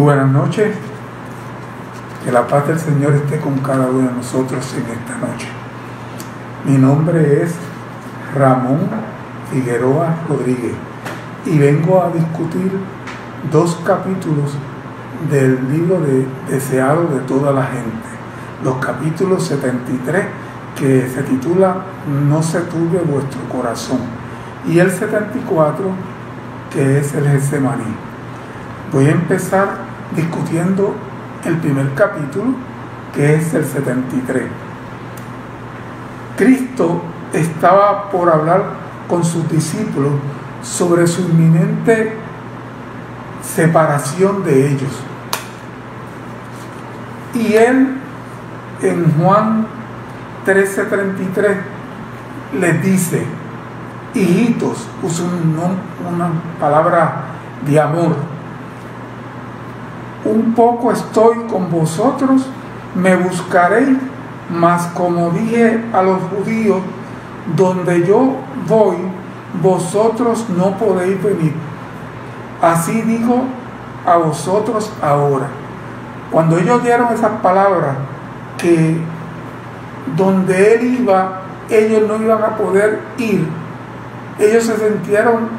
buenas noches. Que la paz del Señor esté con cada uno de nosotros en esta noche. Mi nombre es Ramón Figueroa Rodríguez y vengo a discutir 2 capítulos del libro de Deseado de toda la gente. Los capítulos 73, que se titula No se turbe vuestro corazón, y el 74, que es el Getsemaní. Voy a empezar discutiendo el primer capítulo, que es el 73. Cristo estaba por hablar con sus discípulos sobre su inminente separación de ellos. Y él, en Juan 13:33, les dice: hijitos, usa una palabra de amor, un poco estoy con vosotros, me buscaréis, mas como dije a los judíos, donde yo voy, vosotros no podéis venir. Así digo a vosotros ahora. Cuando ellos dieron esas palabras, que donde él iba, ellos no iban a poder ir, ellos se sintieron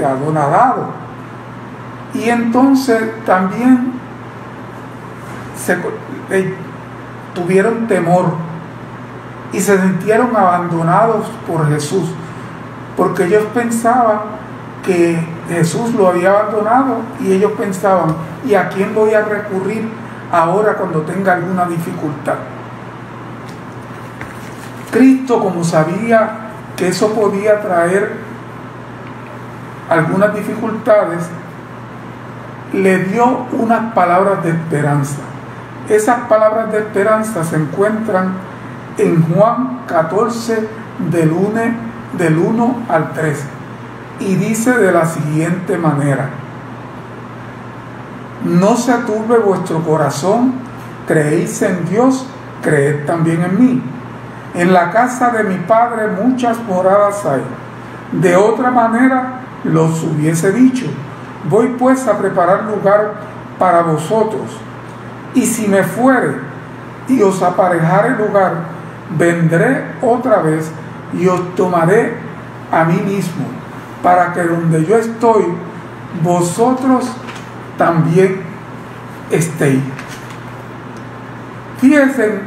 adonadados. Y entonces también tuvieron temor y se sintieron abandonados por Jesús, porque ellos pensaban que Jesús lo había abandonado, y ellos pensaban: ¿y a quién voy a recurrir ahora cuando tenga alguna dificultad? Cristo, como sabía que eso podía traer algunas dificultades, le dio unas palabras de esperanza. Esas palabras de esperanza se encuentran en Juan 14, del 1 al 3, y dice de la siguiente manera: no se turbe vuestro corazón, creéis en Dios, creed también en mí. En la casa de mi Padre muchas moradas hay, de otra manera los hubiese dicho. Voy pues a preparar lugar para vosotros, y si me fuere y os aparejare lugar, vendré otra vez y os tomaré a mí mismo, para que donde yo estoy, vosotros también estéis. Fíjense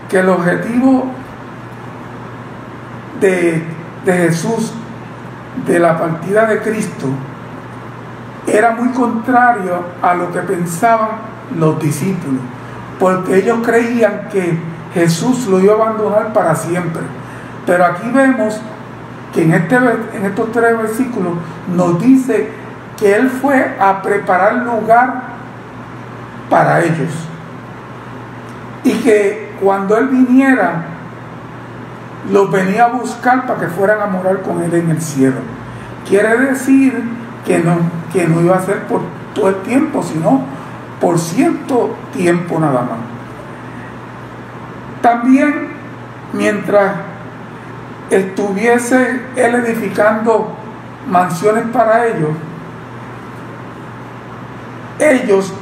que el objetivo de Jesús, de la partida de Cristo, era muy contrario a lo que pensaban los discípulos, porque ellos creían que Jesús lo iba a abandonar para siempre. Pero aquí vemos que en estos 3 versículos nos dice que Él fue a preparar lugar para ellos, y que cuando Él viniera, los venía a buscar para que fueran a morar con Él en el cielo. Quiere decir que no iba a ser por todo el tiempo, sino por cierto tiempo nada más. También, mientras estuviese Él edificando mansiones para ellos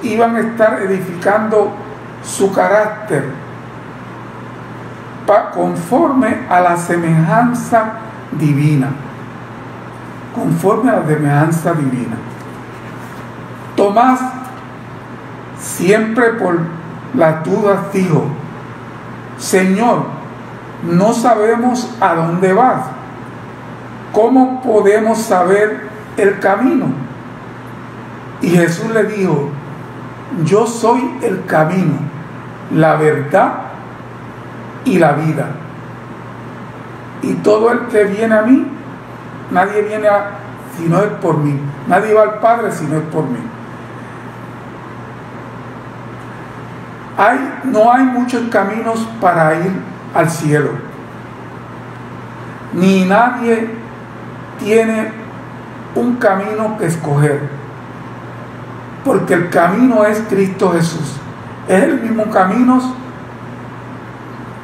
iban a estar edificando su carácter conforme a la semejanza divina. Conforme a la semejanza divina. Tomás, siempre por las dudas, dijo: Señor, no sabemos a dónde vas. ¿Cómo podemos saber el camino? Y Jesús le dijo: yo soy el camino, la verdad y la vida. Y todo el que viene a mí, nadie viene si no es por mí. Nadie va al Padre si no es por mí. No hay muchos caminos para ir al cielo, ni nadie tiene un camino que escoger, porque el camino es Cristo Jesús. Es el mismo camino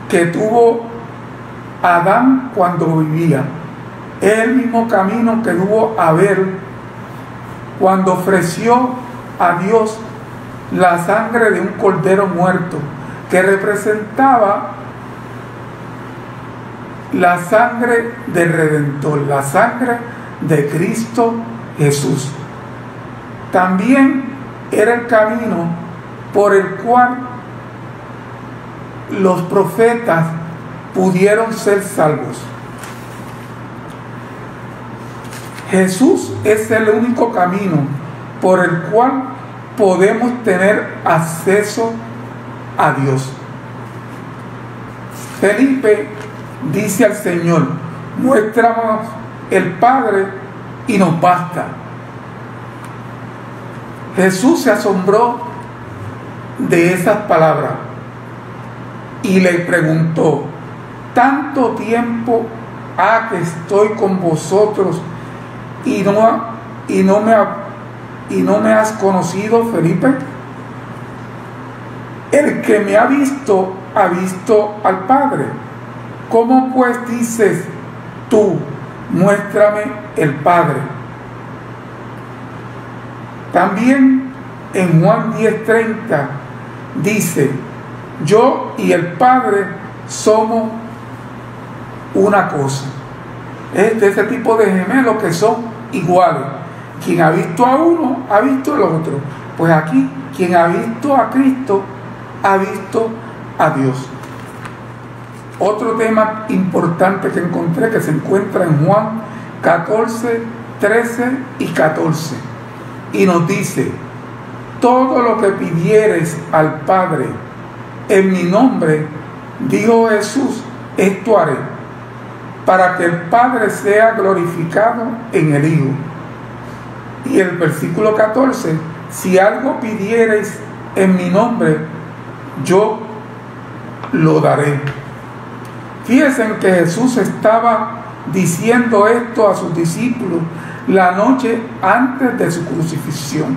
que tuvo Adán cuando vivía. Es el mismo camino que tuvo Abel cuando ofreció a Dios la sangre de un cordero muerto, que representaba la sangre del Redentor, la sangre de Cristo Jesús. También era el camino por el cual los profetas pudieron ser salvos. Jesús es el único camino por el cual podemos tener acceso a Dios. Felipe dice al Señor: muéstranos el Padre y nos basta. Jesús se asombró de esas palabras y le preguntó: ¿tanto tiempo ha que estoy con vosotros y no me has conocido, Felipe? El que me ha visto al Padre. ¿Cómo pues dices tú, muéstrame el Padre? También en Juan 10:30 dice: yo y el Padre somos una cosa. Es de ese tipo de gemelos que son iguales. Quien ha visto a uno, ha visto al otro. Pues aquí, quien ha visto a Cristo, ha visto a Dios. Otro tema importante que encontré, que se encuentra en Juan 14, 13 y 14. Y nos dice: todo lo que pidieres al Padre en mi nombre, dijo Jesús, esto haré, para que el Padre sea glorificado en el Hijo. Y el versículo 14: si algo pidiereis en mi nombre, yo lo daré. Fíjense que Jesús estaba diciendo esto a sus discípulos la noche antes de su crucifixión.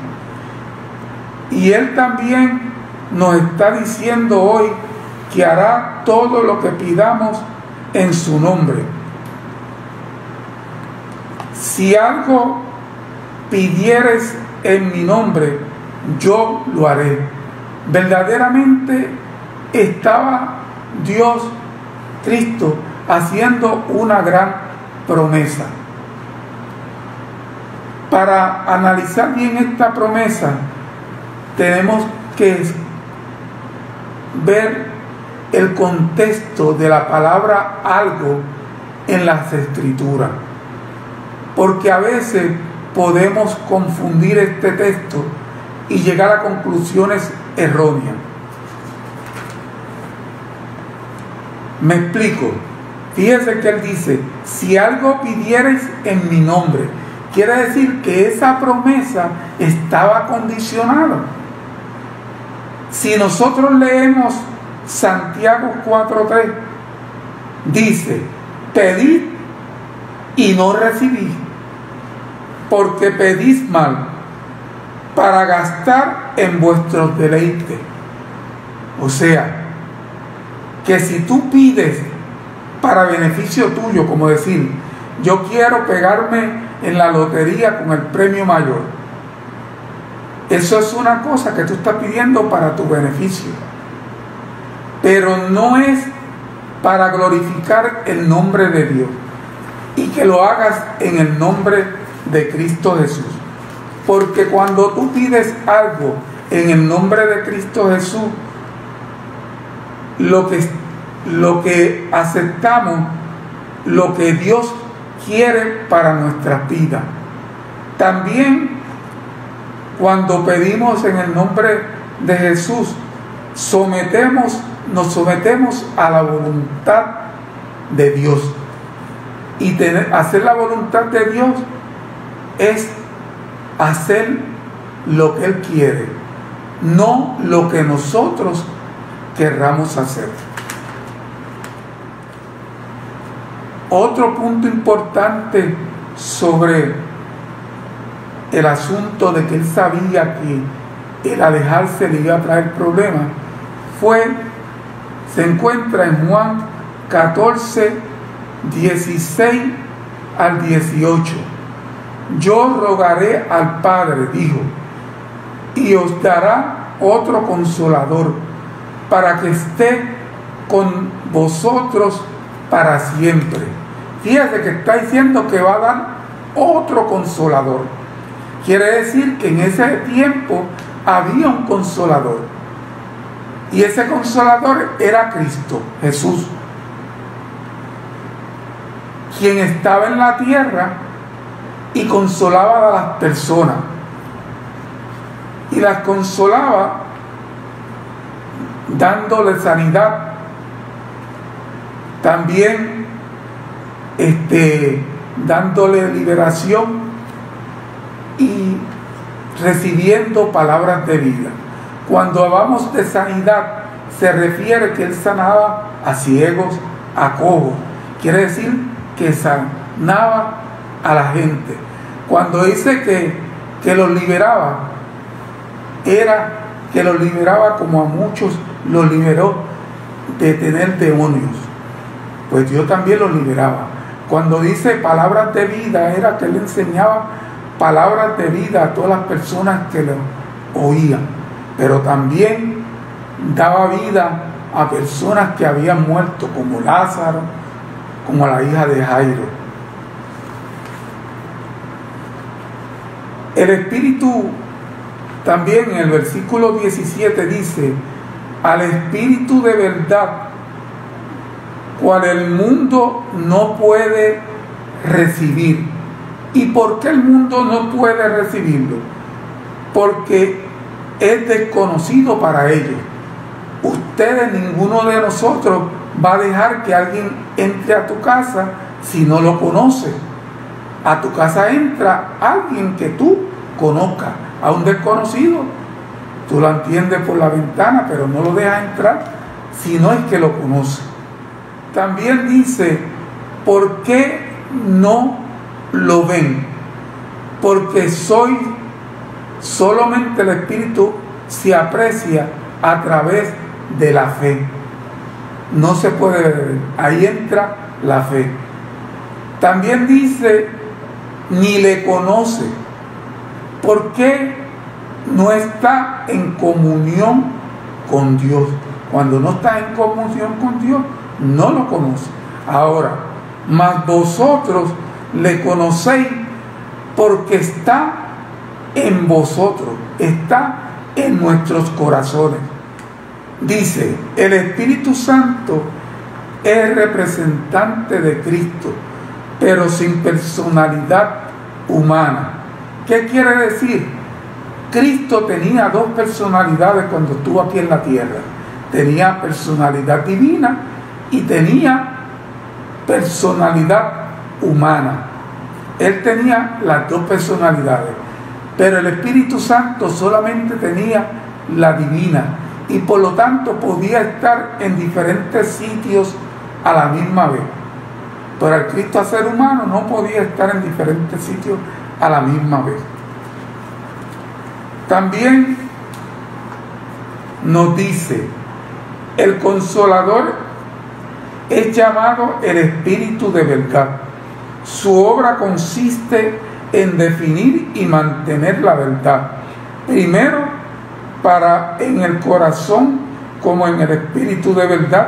Y Él también nos está diciendo hoy que hará todo lo que pidamos en su nombre. Si algo pidieres en mi nombre, yo lo haré. Verdaderamente estaba Dios, Cristo, haciendo una gran promesa. Para analizar bien esta promesa, tenemos que ver el contexto de la palabra algo en las Escrituras, porque a veces podemos confundir este texto y llegar a conclusiones erróneas. Me explico. Fíjense que Él dice: si algo pidiereis en mi nombre, quiere decir que esa promesa estaba condicionada. Si nosotros leemos Santiago 4:3, dice: pedid y no recibid, porque pedís mal, para gastar en vuestros deleites. O sea, que si tú pides para beneficio tuyo, como decir, yo quiero pegarme en la lotería con el premio mayor, eso es una cosa que tú estás pidiendo para tu beneficio, pero no es para glorificar el nombre de Dios, y que lo hagas en el nombre de Cristo Jesús. Porque cuando tú pides algo en el nombre de Cristo Jesús, lo que aceptamos, lo que Dios quiere para nuestras vidas. También cuando pedimos en el nombre de Jesús, nos sometemos a la voluntad de Dios. Y hacer la voluntad de Dios es hacer lo que Él quiere, no lo que nosotros querramos hacer. Otro punto importante sobre el asunto de que Él sabía que el alejarse le iba a traer problemas se encuentra en Juan 14, 16 al 18. yo rogaré al Padre, dijo, y os dará otro consolador, para que esté con vosotros para siempre. Fíjate que está diciendo que va a dar otro consolador. Quiere decir que en ese tiempo había un consolador, y ese consolador era Cristo Jesús, quien estaba en la tierra y consolaba a las personas, y las consolaba dándole sanidad, también dándole liberación y recibiendo palabras de vida. Cuando hablamos de sanidad, se refiere que él sanaba a ciegos, a cojos. Quiere decir que sanaba a la gente. Cuando dice que los liberaba, era que los liberaba como a muchos los liberó de tener demonios. Pues Dios también los liberaba. Cuando dice palabras de vida, era que él enseñaba palabras de vida a todas las personas que lo oían, pero también daba vida a personas que habían muerto, como Lázaro, como la hija de Jairo. El Espíritu también en el versículo 17 dice: al Espíritu de verdad, cual el mundo no puede recibir. ¿Y por qué el mundo no puede recibirlo? Porque es desconocido para ellos. Ustedes, ninguno de nosotros va a dejar que alguien entre a tu casa si no lo conoce. A tu casa entra alguien que tú conozcas, a un desconocido. Tú lo entiendes por la ventana, pero no lo dejas entrar si no es que lo conoce. También dice: ¿por qué no lo ven? Porque solamente el Espíritu se aprecia a través de la fe. No se puede ver, ahí entra la fe. También dice: ni le conoce. ¿Por qué no está en comunión con Dios? Cuando no está en comunión con Dios, no lo conoce. Ahora, mas vosotros le conocéis porque está en vosotros, está en nuestros corazones. Dice: el Espíritu Santo es representante de Cristo, pero sin personalidad humana. ¿Qué quiere decir? Cristo tenía dos personalidades cuando estuvo aquí en la tierra. Tenía personalidad divina y tenía personalidad humana. Él tenía las dos personalidades, pero el Espíritu Santo solamente tenía la divina, y por lo tanto podía estar en diferentes sitios a la misma vez. Pero el Cristo, a ser humano, no podía estar en diferentes sitios a la misma vez. También nos dice: el Consolador es llamado el Espíritu de verdad. Su obra consiste en definir y mantener la verdad, primero en el corazón como en el Espíritu de verdad,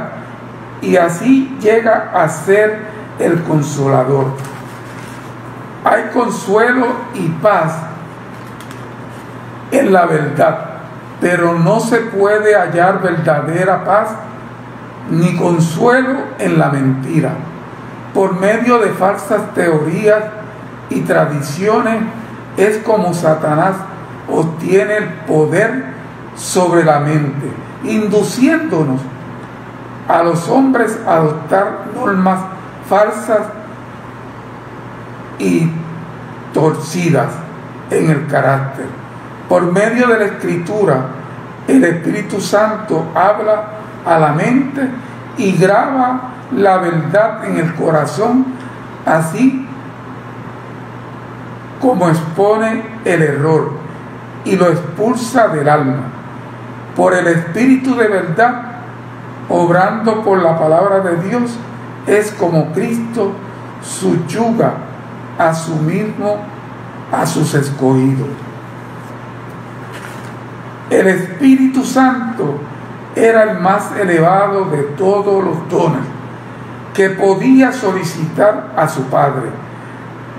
y así llega a ser el Consolador. Hay consuelo y paz en la verdad, pero no se puede hallar verdadera paz ni consuelo en la mentira. Por medio de falsas teorías y tradiciones es como Satanás obtiene el poder sobre la mente, induciéndonos a los hombres a adoptar normas falsas y torcidas en el carácter. Por medio de la Escritura, el Espíritu Santo habla a la mente y graba la verdad en el corazón, así como expone el error y lo expulsa del alma. Por el Espíritu de verdad, obrando por la palabra de Dios, es como Cristo subyuga a su mismo a sus escogidos. El Espíritu Santo era el más elevado de todos los dones que podía solicitar a su Padre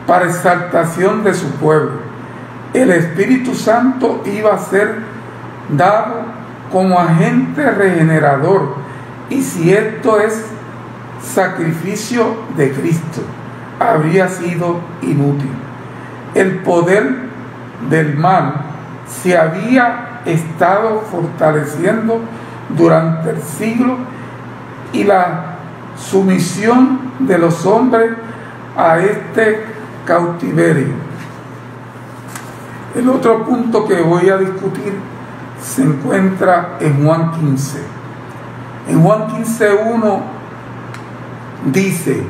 para exaltación de su pueblo. El Espíritu Santo iba a ser dado como agente regenerador, y si esto es sacrificio de Cristo, habría sido inútil. El poder del mal se había estado fortaleciendo durante el siglo, y la sumisión de los hombres a este cautiverio. El otro punto que voy a discutir se encuentra en Juan 15. En Juan 15:1 dice: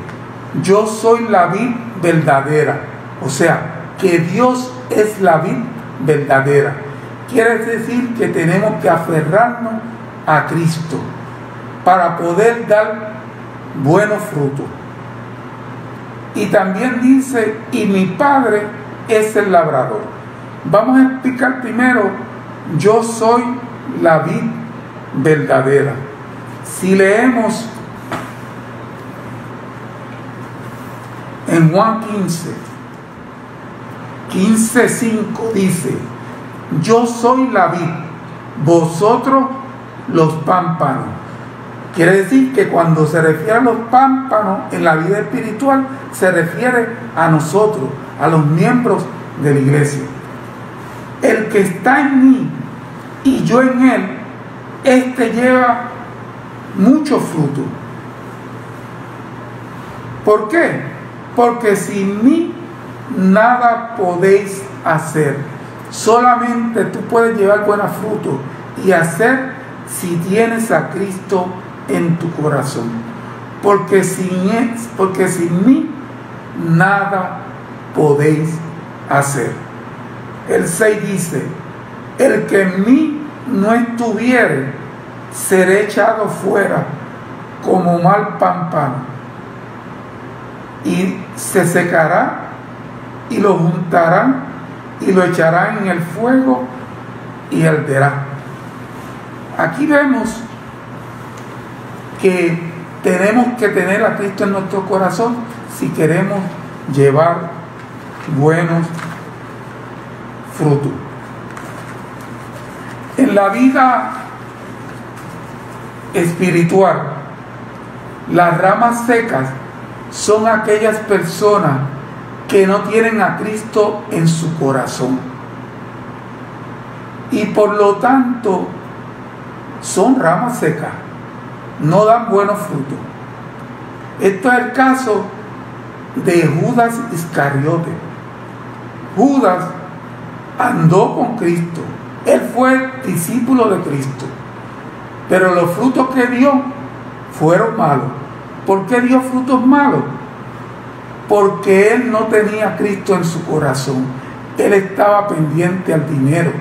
yo soy la vid verdadera. O sea, que Dios es la vid verdadera. Quiere decir que tenemos que aferrarnos a Cristo para poder dar buenos frutos. Y también dice: y mi Padre es el labrador. Vamos a explicar primero: yo soy la vid verdadera. Si leemos en Juan 15:5 dice: yo soy la vid, vosotros los pámpanos. Quiere decir que cuando se refiere a los pámpanos en la vida espiritual, se refiere a nosotros, a los miembros de la iglesia. El que está en mí y yo en él, este lleva mucho fruto. ¿Por qué? Porque sin mí nada podéis hacer. Solamente tú puedes llevar buenos frutos y hacer si tienes a Cristo en tu corazón. Porque sin mí nada podéis hacer. El 6 dice: el que en mí no estuviere, seré echado fuera como mal pámpano, y se secará, y lo juntarán y lo echarán en el fuego y arderá. Aquí vemos que tenemos que tener a Cristo en nuestro corazón si queremos llevar buenos frutos. En la vida espiritual, las ramas secas son aquellas personas que no tienen a Cristo en su corazón, y por lo tanto son ramas secas, no dan buenos frutos. Esto es el caso de Judas Iscariote. Judas andó con Cristo, él fue discípulo de Cristo, pero los frutos que dio fueron malos. ¿Por qué dio frutos malos? Porque él no tenía a Cristo en su corazón. Él estaba pendiente al dinero,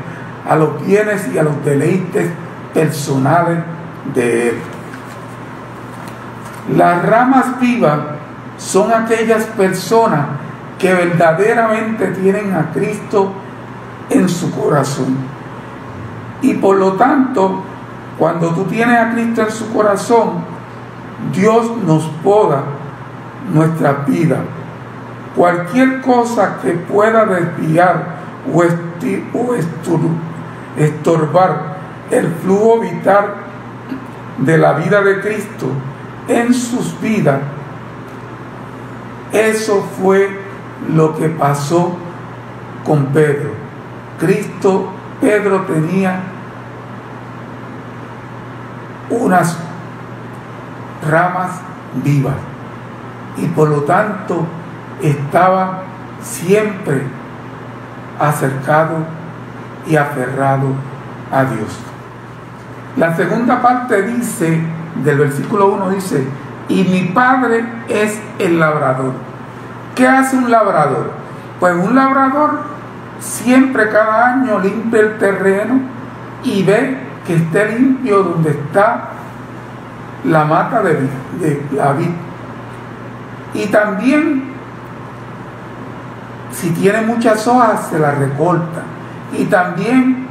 a los bienes y a los deleites personales de él. Las ramas vivas son aquellas personas que verdaderamente tienen a Cristo en su corazón. Y por lo tanto, cuando tú tienes a Cristo en su corazón, Dios nos poda nuestras vidas. Cualquier cosa que pueda desviar o estorbar el flujo vital de la vida de Cristo en sus vidas, eso fue lo que pasó con Pedro. Pedro tenía unas ramas vivas y por lo tanto estaba siempre acercado y aferrado a Dios. La segunda parte dice, del versículo 1 dice: y mi Padre es el labrador. ¿Qué hace un labrador? Pues un labrador siempre, cada año, limpia el terreno y ve que esté limpio donde está la mata de la vid. Y también si tiene muchas hojas, se las recorta. Y también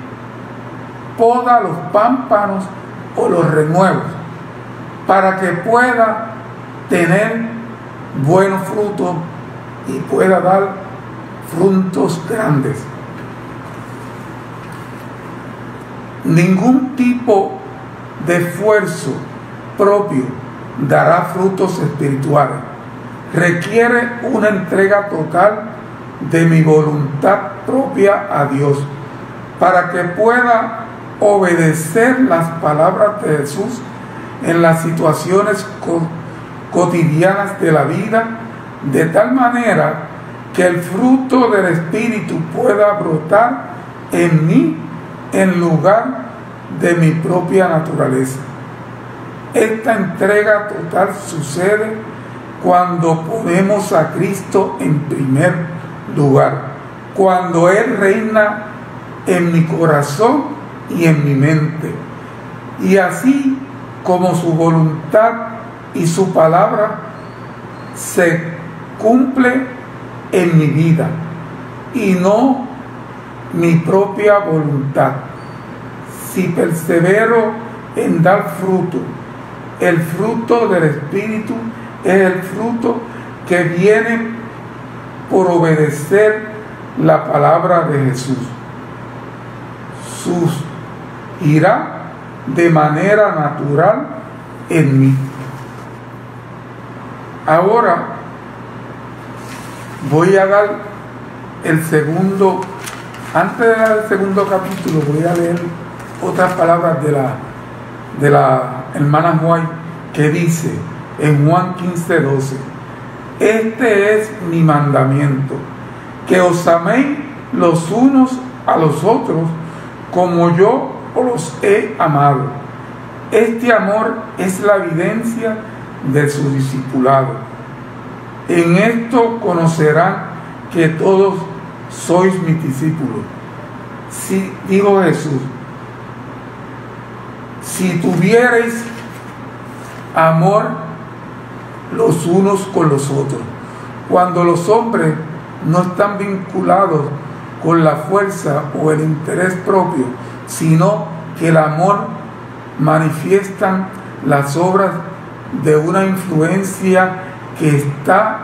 poda los pámpanos o los renuevos para que pueda tener buenos frutos y pueda dar frutos grandes. Ningún tipo de esfuerzo propio dará frutos espirituales. Requiere una entrega total de mi voluntad propia a Dios para que pueda obedecer las palabras de Jesús en las situaciones cotidianas de la vida, de tal manera que el fruto del Espíritu pueda brotar en mí en lugar de mi propia naturaleza. Esta entrega total sucede cuando ponemos a Cristo en primer lugar, cuando Él reina en mi corazón y en mi mente, y así como su voluntad y su palabra se cumple en mi vida y no mi propia voluntad. Si persevero en dar fruto, el fruto del Espíritu es el fruto que viene por obedecer la palabra de Jesús. Surgirá de manera natural en mí. Ahora voy a dar el segundo, antes de dar el segundo capítulo, voy a leer otras palabras de la hermana White, que dice en Juan 15:12: este es mi mandamiento, que os améis los unos a los otros como yo os he amado. Este amor es la evidencia de su discipulado. En esto conocerán que todos sois mis discípulos. Si, dijo Jesús, si tuvierais amor los unos con los otros. Cuando los hombres no están vinculados con la fuerza o el interés propio, sino que el amor manifiestan las obras de una influencia que está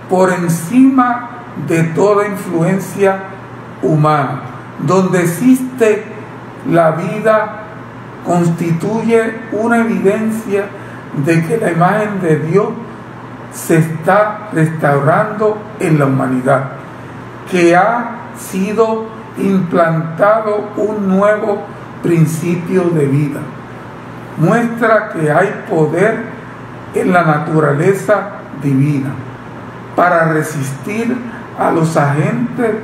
por encima de toda influencia humana. Donde existe la vida, constituye una evidencia de que la imagen de Dios se está restaurando en la humanidad, que ha sido implantado un nuevo principio de vida. Muestra que hay poder en la naturaleza divina para resistir a los agentes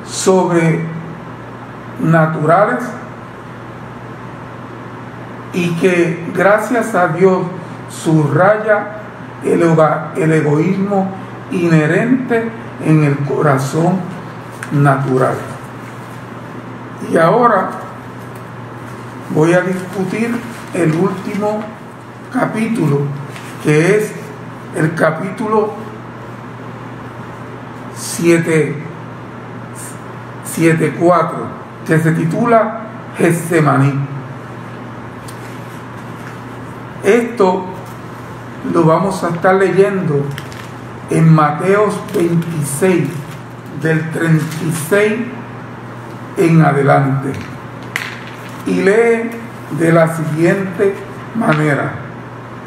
sobrenaturales, y que gracias a Dios subraya el egoísmo inherente en el corazón natural. Y ahora voy a discutir el último capítulo, que es el capítulo 7:4, que se titula Getsemaní. Esto lo vamos a estar leyendo en Mateos 26, del 36 en adelante. Y lee de la siguiente manera: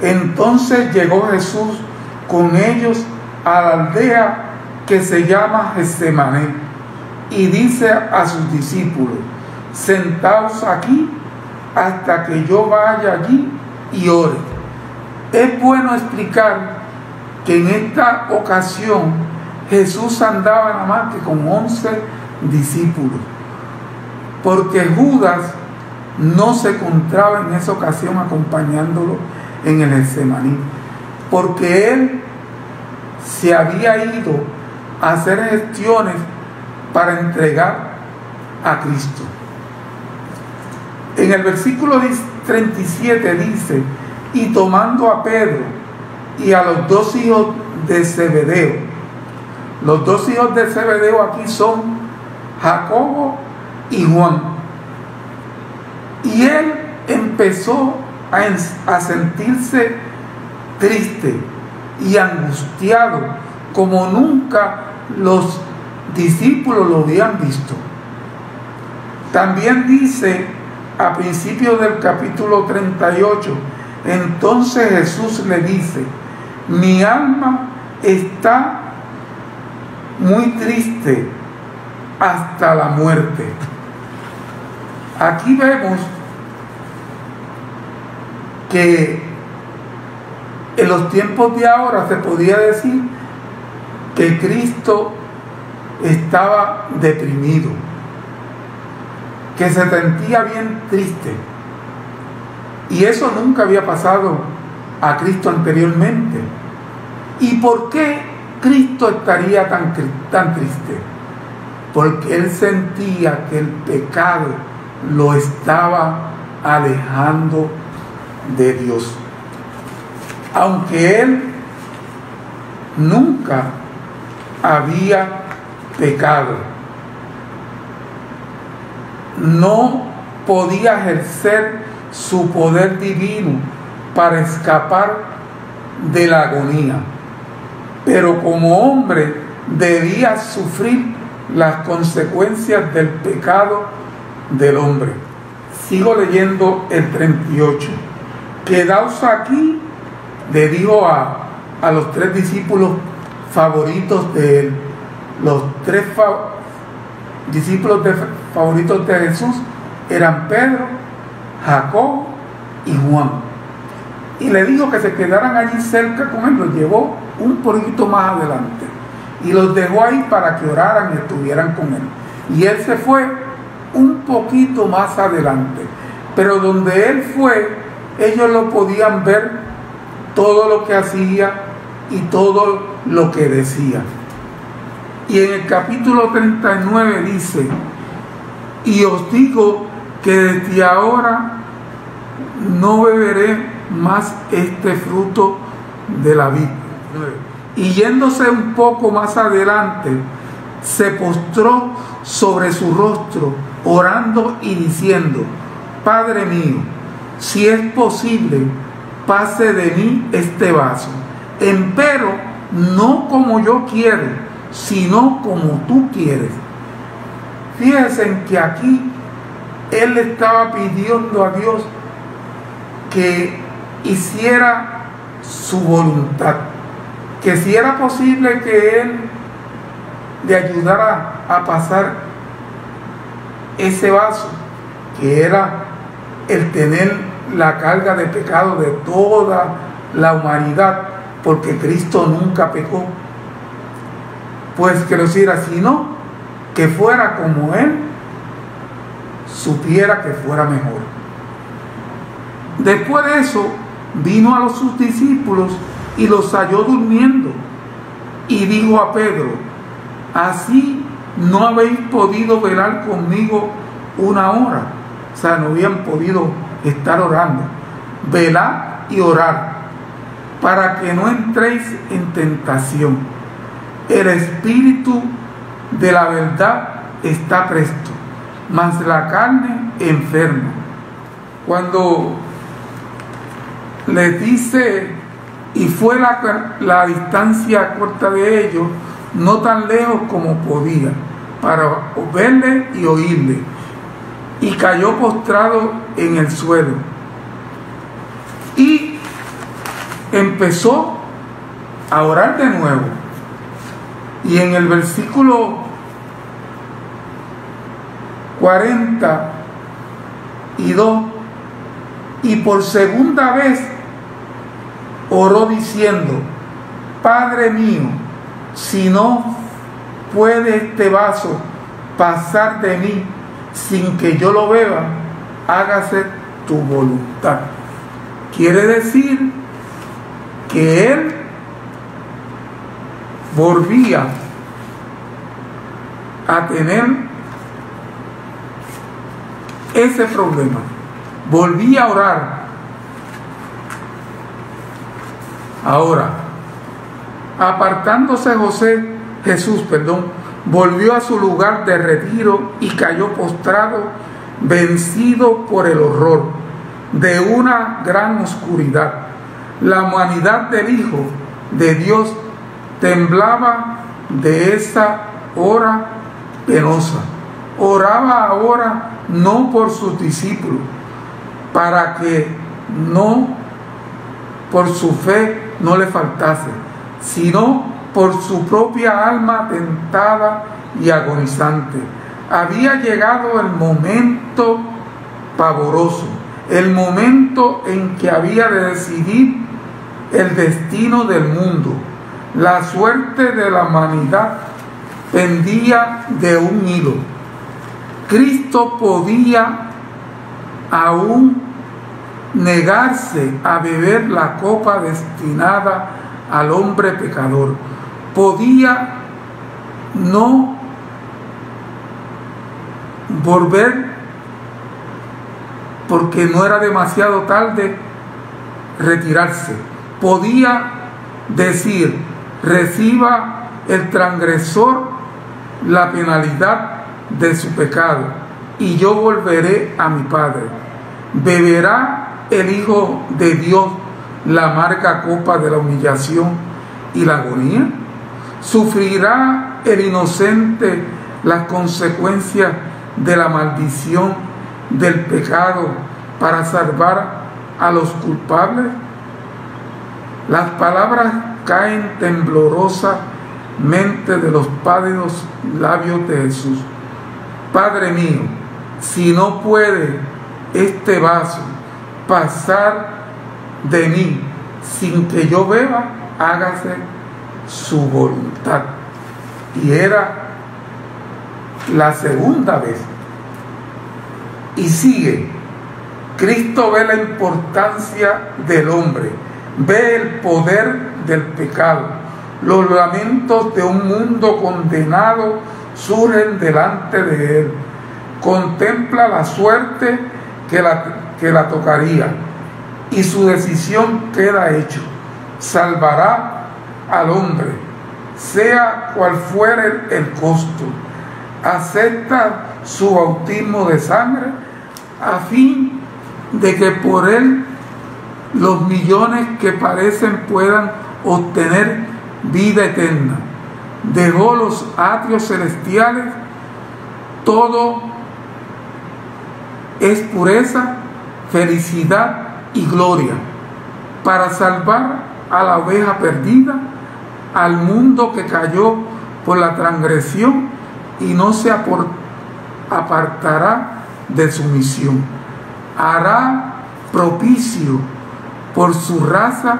entonces llegó Jesús con ellos a la aldea que se llama Getsemaní, y dice a sus discípulos: sentaos aquí hasta que yo vaya allí y ore. Es bueno explicar que en esta ocasión Jesús andaba nada más que con 11 discípulos, porque Judas no se encontraba en esa ocasión acompañándolo en el Getsemaní, porque él se había ido a hacer gestiones para entregar a Cristo. En el versículo 37 dice: y tomando a Pedro y a los 2 hijos de Zebedeo, Los dos hijos de Zebedeo aquí son Jacobo y Juan. Y él empezó a sentirse triste y angustiado como nunca los discípulos lo habían visto. También dice a principios del capítulo 38, entonces Jesús le dice: mi alma está muy triste hasta la muerte. Aquí vemos que en los tiempos de ahora se podía decir que Cristo estaba deprimido, que se sentía bien triste. Y eso nunca había pasado a Cristo anteriormente. ¿Y por qué Cristo estaría tan triste? Porque él sentía que el pecado lo estaba alejando de Dios. Aunque él nunca había pecado, no podía ejercer su poder divino para escapar de la agonía, pero como hombre debía sufrir las consecuencias del pecado del hombre. Sigo leyendo el 38. Quedaos aquí, le dijo a los tres discípulos favoritos de él. Los tres discípulos favoritos de Jesús eran Pedro, Jacobo y Juan. Y le dijo que se quedaran allí cerca con él. Los llevó un poquito más adelante y los dejó ahí para que oraran y estuvieran con él. Y él se fue un poquito más adelante, pero donde él fue, ellos lo podían ver todo lo que hacía y todo lo que decía. Y en el capítulo 39 dice: y os digo que desde ahora no beberé más este fruto de la vid. Y yéndose un poco más adelante, se postró sobre su rostro, orando y diciendo: Padre mío, si es posible, pase de mí este vaso, empero no como yo quiero, sino como tú quieres. Fíjense en que aquí él le estaba pidiendo a Dios que hiciera su voluntad, que si era posible que él le ayudara a pasar ese vaso, que era el tener la carga de pecado de toda la humanidad, porque Cristo nunca pecó, pues que lo hiciera, sino que fuera como él supiera que fuera mejor. Después de eso vino a sus discípulos y los halló durmiendo, y dijo a Pedro: así no habéis podido velar conmigo una hora. O sea, no habían podido estar orando. Velad y orad, para que no entréis en tentación. El espíritu de la verdad está presto, mas la carne enferma. Cuando les dice: y fue la distancia corta de ellos, no tan lejos como podía, para verle y oírle, y cayó postrado en el suelo y empezó a orar de nuevo. Y en el versículo 42, y por segunda vez oró diciendo: Padre mío, si no puede este vaso pasar de mí sin que yo lo beba, hágase tu voluntad. Quiere decir que él volvía a tener ese problema, volvía a orar. Ahora, apartándose José Jesús, volvió a su lugar de retiro y cayó postrado, vencido por el horror de una gran oscuridad. La humanidad del Hijo de Dios temblaba de esa hora penosa. Oraba ahora no por sus discípulos, para que por su fe no le faltase, sino por su propia alma tentada y agonizante. Había llegado el momento pavoroso, el momento en que había de decidir el destino del mundo. La suerte de la humanidad pendía de un hilo. Cristo podía aún negarse a beber la copa destinada al hombre pecador. Podía no volver, porque no era demasiado tarde retirarse. Podía decir: reciba el transgresor la penalidad de su pecado, y yo volveré a mi Padre. Beberá el Hijo de Dios la amarga copa de la humillación y la agonía. ¿Sufrirá el inocente las consecuencias de la maldición del pecado para salvar a los culpables? Las palabras caen temblorosamente de los pálidos labios de Jesús. Padre mío, si no puede este vaso pasar de mí sin que yo beba, hágase su voluntad. Y era la segunda vez. Y sigue. Cristo ve la importancia del hombre, ve el poder del pecado. Los lamentos de un mundo condenado surgen delante de él. Contempla la suerte que la tocaría, y su decisión queda hecho. Salvará al hombre, sea cual fuere el costo. Acepta su bautismo de sangre a fin de que por él los millones que parecen puedan obtener vida eterna. Dejó los atrios celestiales, todo es pureza, felicidad y gloria, para salvar a la oveja perdida, al mundo que cayó por la transgresión y no se apartará de su misión. Hará propicio por su raza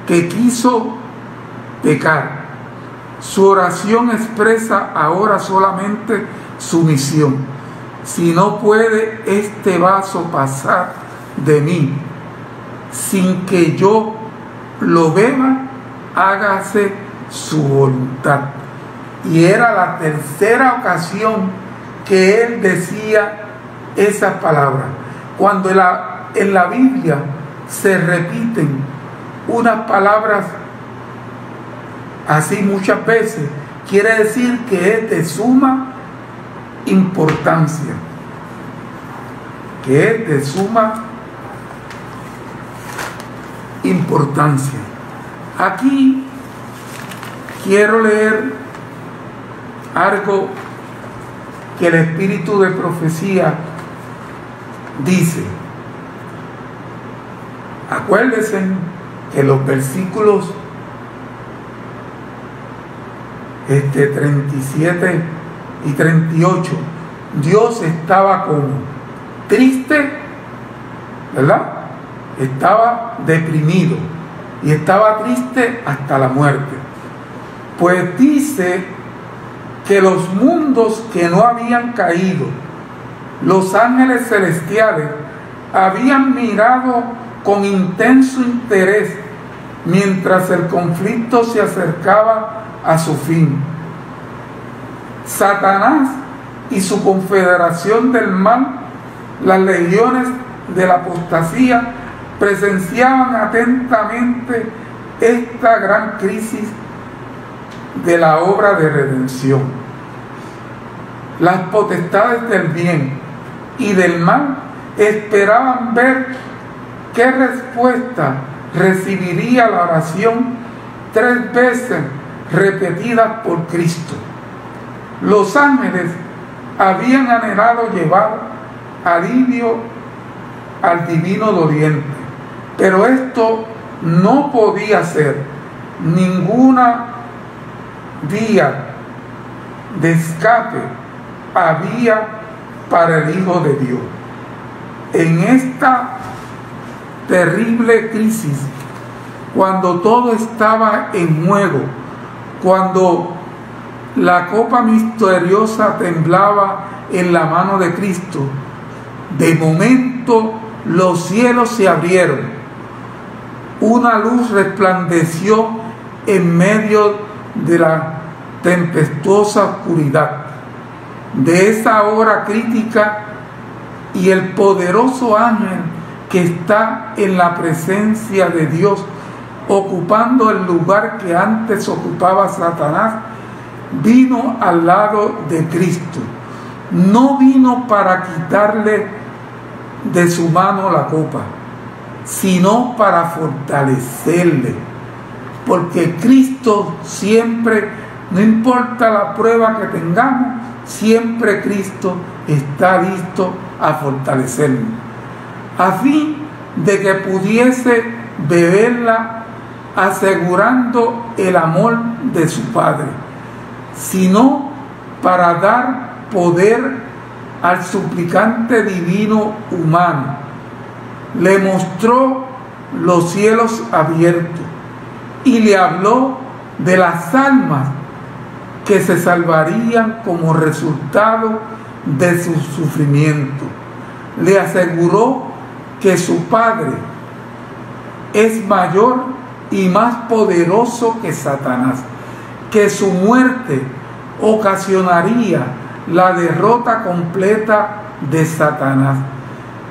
que quiso pecar. Su oración expresa ahora solamente su misión. Si no puede este vaso pasar de mí sin que yo lo beba, hágase su voluntad. Y era la tercera ocasión que él decía esas palabras. Cuando en la Biblia se repiten unas palabras así muchas veces, quiere decir que es de suma importancia, que es de suma importancia. Aquí quiero leer algo que el espíritu de profecía dice. Acuérdense que los versículos 37 y 38, Dios estaba como triste, ¿verdad? Estaba deprimido y estaba triste hasta la muerte. Pues dice que los mundos que no habían caído, los ángeles celestiales, habían mirado con intenso interés mientras el conflicto se acercaba a su fin. Satanás y su confederación del mal, las legiones de la apostasía, presenciaban atentamente esta gran crisis de la obra de redención. Las potestades del bien y del mal esperaban ver qué respuesta recibiría la oración 3 veces repetida por Cristo. Los ángeles habían anhelado llevar alivio al divino doliente, pero esto no podía ser ninguna vía de escape había para el Hijo de Dios. En esta terrible crisis, cuando todo estaba en juego, cuando la copa misteriosa temblaba en la mano de Cristo, de momento los cielos se abrieron, una luz resplandeció en medio de la tempestuosa oscuridad de esa hora crítica, y el poderoso ángel que está en la presencia de Dios, ocupando el lugar que antes ocupaba Satanás, vino al lado de Cristo. No vino para quitarle de su mano la copa, sino para fortalecerle, porque Cristo siempre, no importa la prueba que tengamos, siempre Cristo está listo a fortalecernos, a fin de que pudiese beberla, asegurando el amor de su Padre, sino para dar poder al suplicante divino humano. Le mostró los cielos abiertos y le habló de las almas que se salvarían como resultado de su sufrimiento. Le aseguró que su Padre es mayor y más poderoso que Satanás, que su muerte ocasionaría la derrota completa de Satanás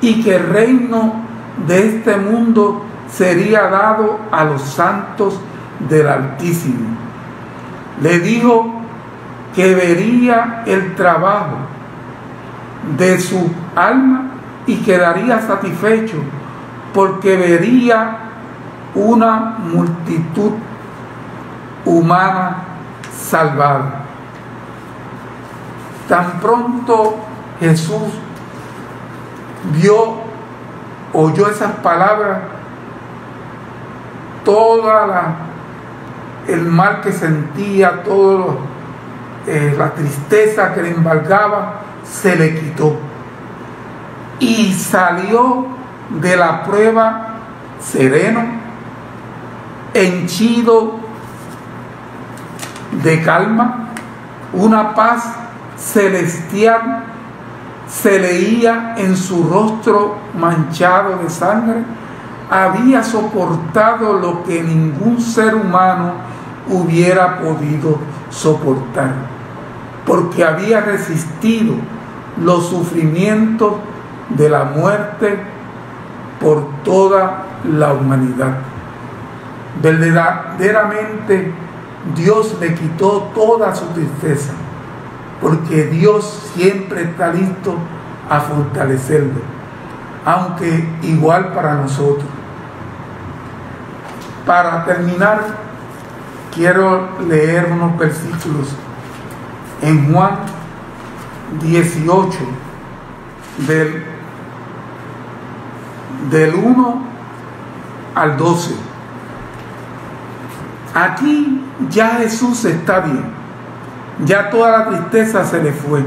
y que el reino de este mundo sería dado a los santos del Altísimo. Le dijo que vería el trabajo de su alma y quedaría satisfecho porque vería una multitud humana salvada. Tan pronto Jesús oyó esas palabras, el mal que sentía, la tristeza que le embargaba, se le quitó y salió de la prueba sereno, henchido de calma. Una paz celestial se leía en su rostro manchado de sangre. Había soportado lo que ningún ser humano hubiera podido soportar, porque había resistido los sufrimientos de la muerte por toda la humanidad. Verdaderamente Dios le quitó toda su tristeza, porque Dios siempre está listo a fortalecerlo, aunque igual para nosotros. Para terminar, quiero leer unos versículos en Juan 18, del 1 al 12. Aquí ya Jesús está bien, ya toda la tristeza se le fue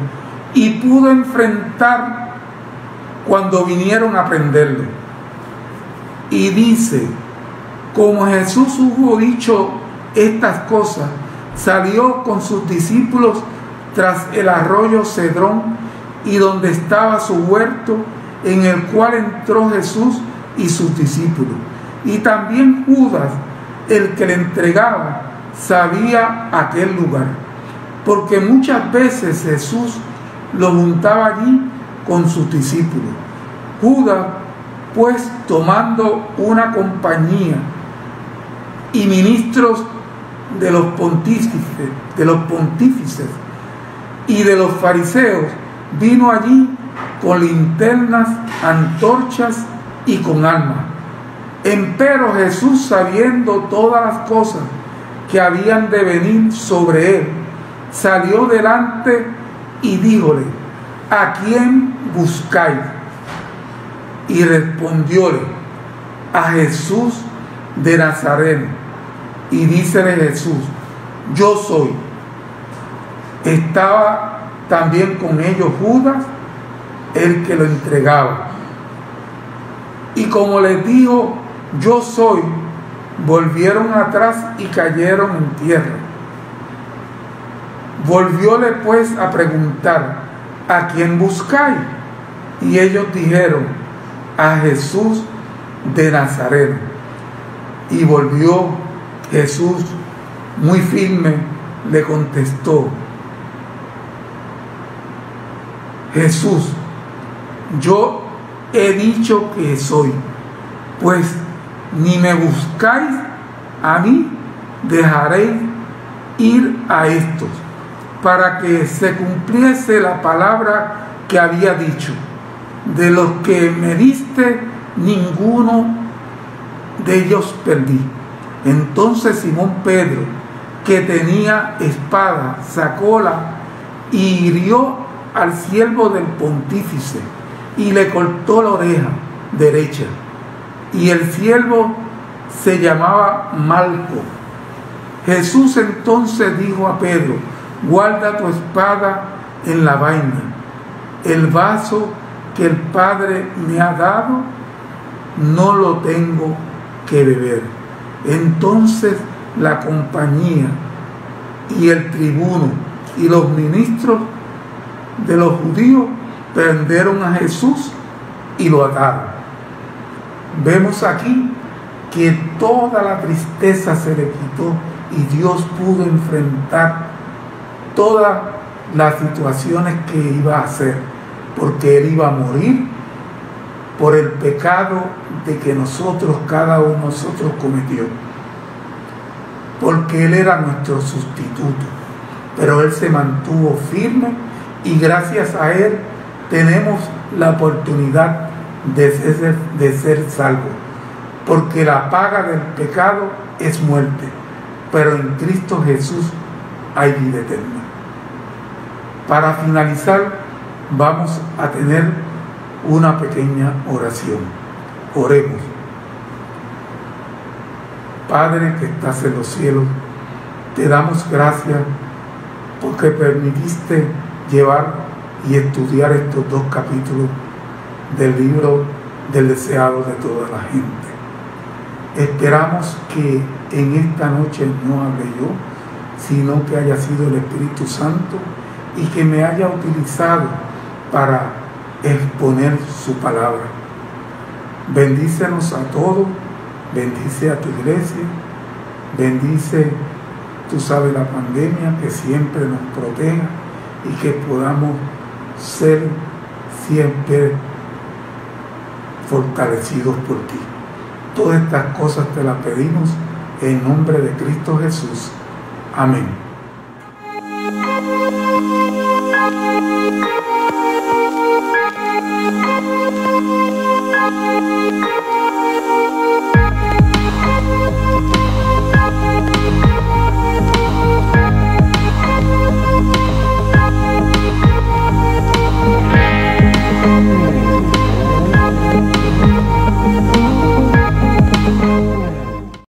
y pudo enfrentar cuando vinieron a prenderlo. Y dice: como Jesús hubo dicho estas cosas, salió con sus discípulos tras el arroyo Cedrón y donde estaba su huerto, en el cual entró Jesús y sus discípulos. Y también Judas, el que le entregaba, sabía aquel lugar, porque muchas veces Jesús lo juntaba allí con sus discípulos. Judas, pues, tomando una compañía y ministros de los pontífices y de los fariseos vino allí con linternas, antorchas y con armas. Empero Jesús, sabiendo todas las cosas que habían de venir sobre él, salió delante y díjole: ¿a quién buscáis? Y respondióle: a Jesús de Nazaret. Y dícele Jesús: yo soy. Estaba también con ellos Judas, el que lo entregaba. Y como les dijo: yo soy, volvieron atrás y cayeron en tierra. Volvióle pues a preguntar: ¿a quién buscáis? Y ellos dijeron: a Jesús de Nazaret. Y volvió Jesús muy firme, le contestó: Jesús, yo he dicho que soy. Pues ni me buscáis a mí, dejaréis ir a estos, para que se cumpliese la palabra que había dicho: de los que me diste, ninguno de ellos perdí. Entonces Simón Pedro, que tenía espada, sacóla y hirió al siervo del pontífice y le cortó la oreja derecha. Y el siervo se llamaba Malco. Jesús entonces dijo a Pedro: guarda tu espada en la vaina. El vaso que el Padre me ha dado, no lo tengo que beber. Entonces la compañía y el tribuno y los ministros de los judíos prendieron a Jesús y lo ataron. Vemos aquí que toda la tristeza se le quitó y Dios pudo enfrentar todas las situaciones que iba a hacer, porque Él iba a morir por el pecado de que cada uno de nosotros cometió, porque Él era nuestro sustituto, pero Él se mantuvo firme y gracias a Él tenemos la oportunidad de ser salvos, porque la paga del pecado es muerte, pero en Cristo Jesús hay vida eterna. Para finalizar, vamos a tener una pequeña oración. Oremos. Padre que estás en los cielos, te damos gracias porque permitiste llevar y estudiar estos 2 capítulos del libro del deseado de toda la gente. Esperamos que en esta noche no hable yo, sino que haya sido el Espíritu Santo y que me haya utilizado para exponer su palabra. Bendícenos a todos, bendice a tu iglesia, bendice, tú sabes, la pandemia, que siempre nos proteja y que podamos ser siempre fortalecidos por ti. Todas estas cosas te las pedimos en nombre de Cristo Jesús. Amén.